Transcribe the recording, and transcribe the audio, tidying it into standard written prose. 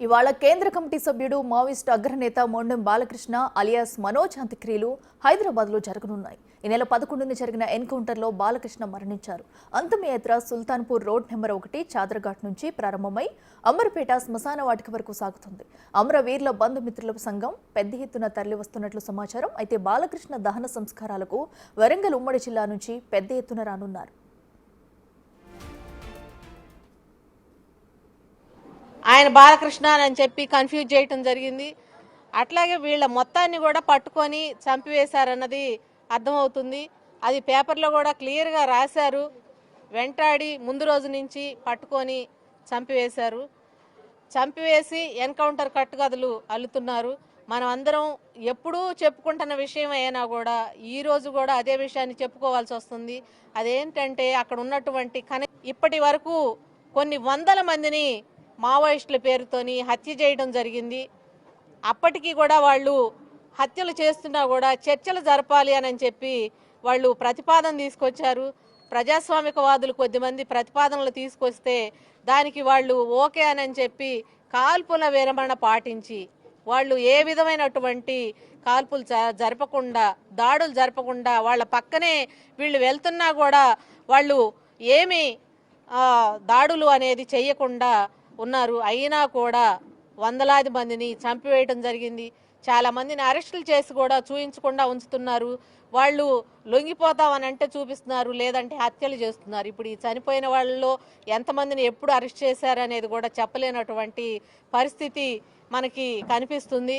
ఇవాళ కేంద్ర కమిటీ సభ్యుడు మావోయిస్టు అగ్రనేత మొండెం బాలకృష్ణ అలియాస్ మనోజ్ అంత్యక్రియలు హైదరాబాద్లో జరగనున్నాయి. ఈ నెల 11న జరిగిన ఎన్కౌంటర్లో బాలకృష్ణ మరణించారు. అంతిమయాత్ర సుల్తాన్పూర్ రోడ్ నెంబర్ 1 చాదర్ఘాట్ నుంచి ప్రారంభమై అమర్పేట శ్మశాన వాటిక వరకు సాగుతుంది. అమరవీరుల బంధుమిత్రుల సంఘం పెద్ద ఎత్తున తరలి వస్తున్నట్లు సమాచారం. అయితే బాలకృష్ణ దహన సంస్కారాలకు వరంగల్ ఉమ్మడి జిల్లా నుంచి పెద్ద ఎత్తున రానున్నారు. ఆయన బాలకృష్ణ అని చెప్పి కన్ఫ్యూజ్ చేయటం జరిగింది. అట్లాగే వీళ్ళ మొత్తాన్ని కూడా పట్టుకొని చంపివేశారన్నది అర్థమవుతుంది. అది పేపర్లో కూడా క్లియర్గా రాశారు. వెంటాడి ముందు రోజు నుంచి పట్టుకొని చంపివేశారు. చంపివేసి ఎన్కౌంటర్ కట్టుకథలు అల్లుతున్నారు. మనం అందరం ఎప్పుడూ చెప్పుకుంటున్న విషయం అయినా కూడా ఈ రోజు కూడా అదే విషయాన్ని చెప్పుకోవాల్సి వస్తుంది. అదేంటంటే అక్కడ ఉన్నటువంటి ఇప్పటి వరకు కొన్ని వందల మందిని మావోయిస్టుల పేరుతోని హత్య చేయడం జరిగింది. అప్పటికి కూడా వాళ్ళు హత్యలు చేస్తున్నా కూడా చర్చలు జరపాలి అని చెప్పి వాళ్ళు ప్రతిపాదన తీసుకొచ్చారు. ప్రజాస్వామికవాదులు కొద్దిమంది ప్రతిపాదనలు తీసుకొస్తే దానికి వాళ్ళు ఓకే అని చెప్పి కాల్పుల విరమణ పాటించి వాళ్ళు ఏ విధమైనటువంటి కాల్పులు జరపకుండా దాడులు జరపకుండా వాళ్ళ పక్కనే వీళ్ళు వెళ్తున్నా కూడా వాళ్ళు ఏమి దాడులు అనేది చేయకుండా ఉన్నారు. అయినా కూడా వందలాది మందిని చంపివేయడం జరిగింది. చాలా మందిని అరెస్టులు చేసి కూడా చూయించకుండా ఉంచుతున్నారు. వాళ్ళు లొంగిపోతామని అంటే చూపిస్తున్నారు, లేదంటే హత్యలు చేస్తున్నారు. ఇప్పుడు ఈ చనిపోయిన వాళ్ళలో ఎంతమందిని ఎప్పుడు అరెస్ట్ చేశారనేది కూడా చెప్పలేనటువంటి పరిస్థితి మనకి కనిపిస్తుంది.